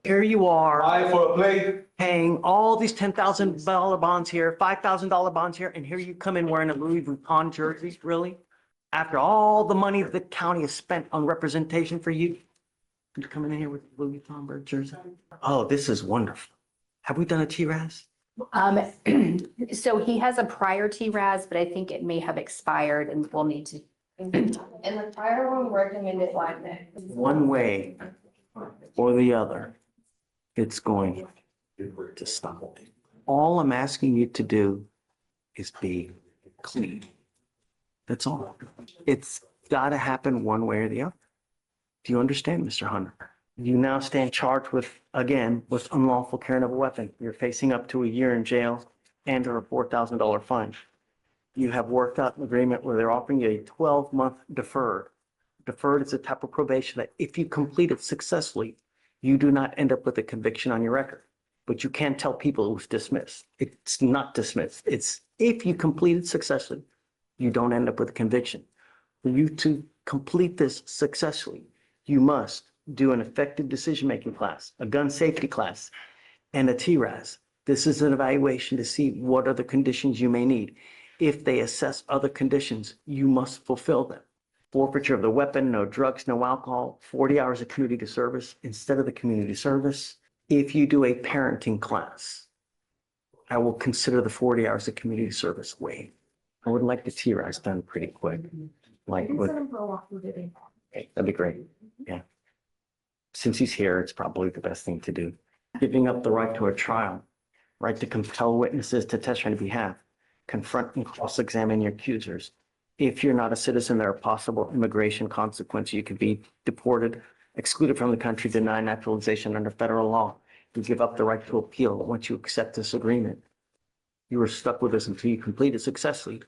Here you are. Buy for a plate. Paying all these $10,000 bonds here, $5,000 bonds here, and here you come in wearing a Louis Vuitton jersey, really? After all the money the county has spent on representation for you? You coming in here with a Louis Vuitton jersey? Oh, this is wonderful. Have we done a TRAS? So he has a prior TRAS, but I think it may have expired and we'll need to. And the prior one recommended like that. One way or the other, it's going to stop. All I'm asking you to do is be clean. That's all. It's got to happen one way or the other. Do you understand, Mr. Hunter? You now stand charged with, again, with unlawful carrying of a weapon. You're facing up to a year in jail and or a $4,000 fine. You have worked out an agreement where they're offering you a 12-month deferred. Deferred is a type of probation that if you complete it successfully, you do not end up with a conviction on your record. But you can't tell people it was dismissed. It's not dismissed. It's if you complete it successfully, you don't end up with a conviction. For you to complete this successfully, you must do an effective decision-making class, a gun safety class, and a TRAS. This is an evaluation to see what other conditions you may need. If they assess other conditions, you must fulfill them. Forfeiture of the weapon, no drugs, no alcohol, 40 hours of community service instead of the community service. If you do a parenting class, I will consider the 40 hours of community service waived. I would like the TRAS done pretty quick. Like, okay, that'd be great. Yeah. Since he's here, it's probably the best thing to do. Giving up the right to a trial, right to compel witnesses to testify on your behalf, confront and cross-examine your accusers. If you're not a citizen, there are possible immigration consequences. You could be deported, excluded from the country, denied naturalization under federal law. You give up the right to appeal once you accept this agreement. You are stuck with this until you complete it successfully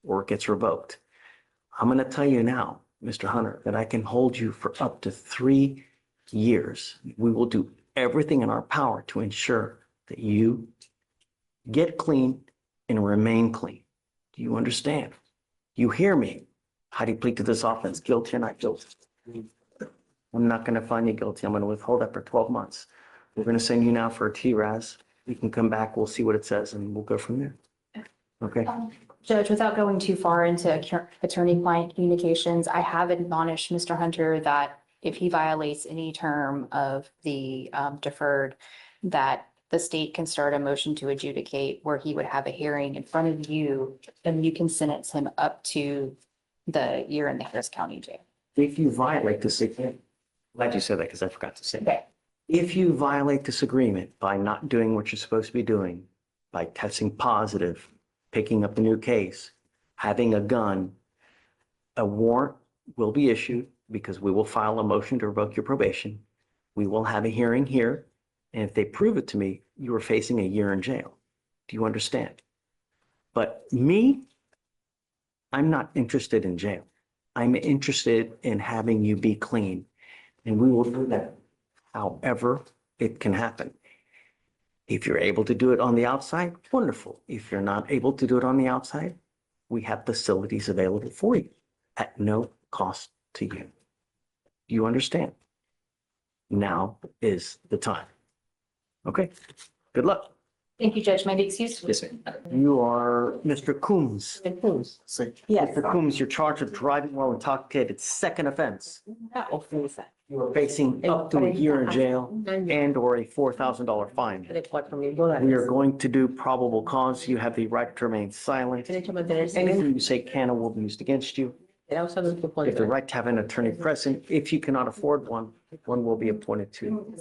or it gets revoked. I'm going to tell you now, Mr. Hunter, that I can hold you for up to 3 years. We will do everything in our power to ensure that you get clean and remain clean. Do you understand? You hear me? How do you plead to this offense? Guilty or not guilty? I'm not going to find you guilty. I'm going to withhold that for 12 months. We're going to send you now for a TRAS. You can come back. We'll see what it says and we'll go from there. Okay. Judge, without going too far into attorney-client communications, I have admonished Mr. Hunter that if he violates any term of the deferred, that the state can start a motion to adjudicate where he would have a hearing in front of you, and you can sentence him up to the year in the Harris County jail. If you violate this agreement, glad you said that because I forgot to say Okay. that. If you violate this agreement by not doing what you're supposed to be doing, by testing positive, picking up a new case, having a gun, a warrant will be issued because we will file a motion to revoke your probation. We will have a hearing here. And if they prove it to me, you are facing a year in jail. Do you understand? But me, I'm not interested in jail. I'm interested in having you be clean. And we will do that however it can happen. If you're able to do it on the outside, wonderful. If you're not able to do it on the outside, we have facilities available for you at no cost to you. Do you understand? Now is the time. Okay, good luck. Thank you, Judge. May I be excused? Yes, ma'am. You are Mr. Coombs. Yes. Mr. Coombs, you're charged with driving while intoxicated, second offense. You are facing up to a year in jail and or a $4,000 fine. We are going to do probable cause. You have the right to remain silent. Anything you say can or will be used against you. You have the right to have an attorney present. If you cannot afford one, one will be appointed to you.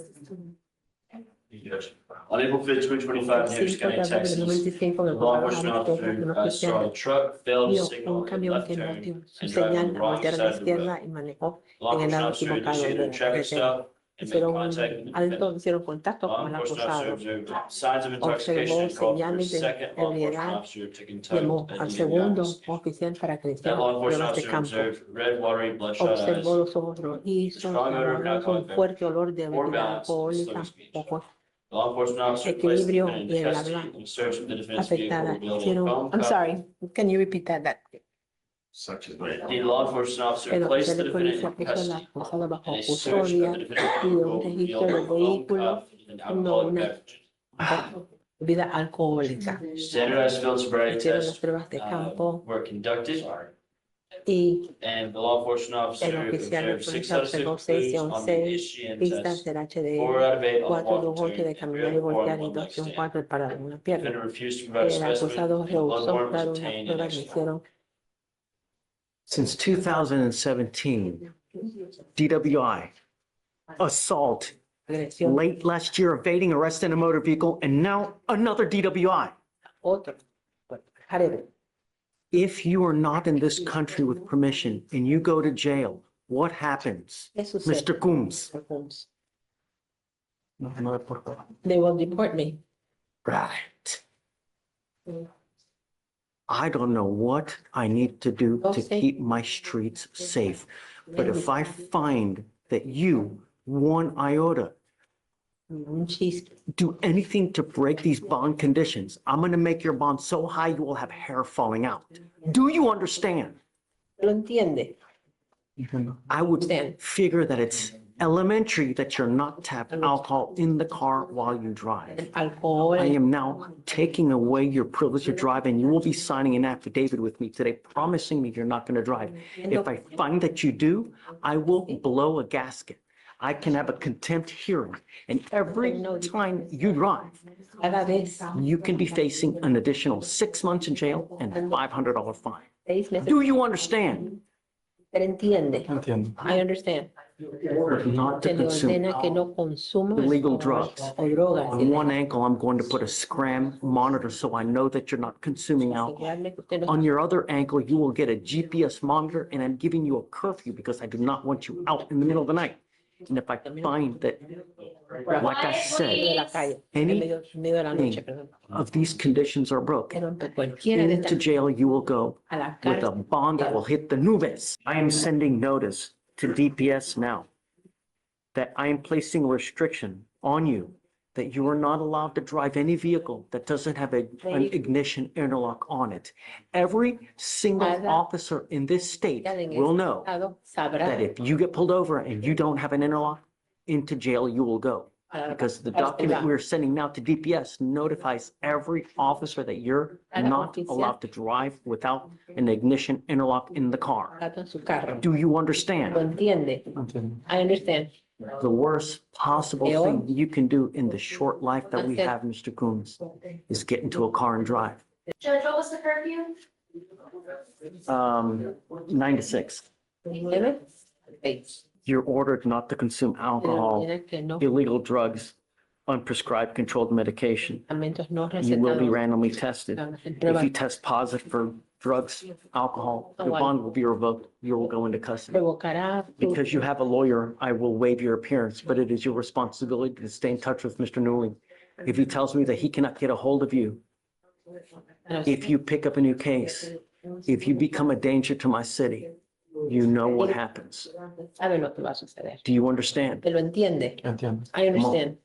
On April 5th, 2025, in Harris County, Texas, law enforcement officer saw a truck fail to signal a left turn and drive on the wrong side of the road. Law enforcement officer initiated a traffic stop and made contact with the defendant. Law enforcement officer observed signs of intoxication and called for a second law enforcement officer to conduct an immediate evaluation. That law enforcement officer observed red, watery, bloodshot eyes, strong odor of alcohol, poor balance, and slow speech. Law enforcement officer placed the defendant in custody and searched the defendant's vehicle revealed a phone. I'm sorry, can you repeat that? The law enforcement officer El placed oficial the de defendant policía in puso a la custody. acusada bajo And a search of custodia the defendant's y un vehicle registro revealed del a phone vehículo, cuff and alcoholic una beverages. bebida alcohólica. Standardized field sobriety Hicieron las tests pruebas de campo were conducted, y and the law enforcement el officer oficial de observed 6 policía out of 6 observó 6 y clues on the 11 HGM pistas test, del 4 HDM, out of 8 on the 4 de walk 8 de and caminar y 4 voltear y on 2 leg de un stand. 4 de parar una The pierna. defendant refused to provide a El specimen, acusado and a blood rehusó warrant was dar una obtained and prueba que executed. hicieron. Since 2017, DWI, assault, Agresión, late last year evading arrest in a motor vehicle, and now another DWI. otro. Jarebe, If you are not in this country with permission and you go to jail, what happens? ¿qué sucede? Mr. Coombs. Mr. Coombs? No, por favor. They will deport me. Right. I don't know what I need to do to keep my streets safe. But if I find that you, one iota, Un chiste. do anything to break these bond conditions, I'm going to make your bond so high you will have hair falling out. Do you understand? ¿Lo entiende? I would Understand. figure that it's elementary that you're not tapping alcohol in the car while you drive. El alcohol. I am now taking away your privilege to drive, and you will be signing an affidavit with me today promising me you're not going to drive. If I find that you do, I will blow a gasket. I can have a contempt hearing, and every time you drive, Cada vez you can be facing an additional 6 months in jail and a $500 fine. 6 meses. Do you understand? Él entiende. Entiendo. I understand. Not to Se le consume ordena que no consuma illegal drugs. o drogas. On one ankle, I'm going to put a scram monitor so I know that you're not consuming alcohol. Asegurarme que usted no- On your other ankle, you will get a GPS monitor, and I'm giving you a curfew because I do not want you out in the middle of the night. And if I find that, like I de said, la calle, Any en medio de la noche, perdón. of these conditions are broken, Pero cualquiera de into estas jail you will go a la with a cárcel. bond that will hit the nubes. I am sending notice to DPS now that I am placing a restriction on you that you are not allowed to drive any vehicle that doesn't have an ignition interlock on it. Every single officer in this state will know Estado sabrá that if you get pulled over and you don't have an interlock, into jail you will go. a la Because the cárcel document va. we're sending now to DPS notifies every officer that you're not allowed to drive without an ignition interlock in the car. Gato en su carro. Do you Lo understand? entiende. Entiendo. I understand. The worst possible thing you can do in the short life that we have, Mr. Coombs, is get into a car and drive. Judge, what was the curfew? 9 to 6. 9, 6. You're ordered not to consume alcohol, Tiene que no illegal drugs, unprescribed controlled medication. medicamentos no You will be recetados. randomly tested. Van a hacer If pruebas. you test positive for drugs, alcohol, your bond will be revoked. You will go into custody. Revocará tu- Because you have a lawyer, I will waive your appearance, but it is your responsibility to stay in touch with Mr. Newling. If he tells me that he cannot get a hold of you, if you pick up a new case, if you become a danger to my city, you know what happens. Sabe lo que va a suceder. Do you understand? Él lo entiende. Entiendo. I understand.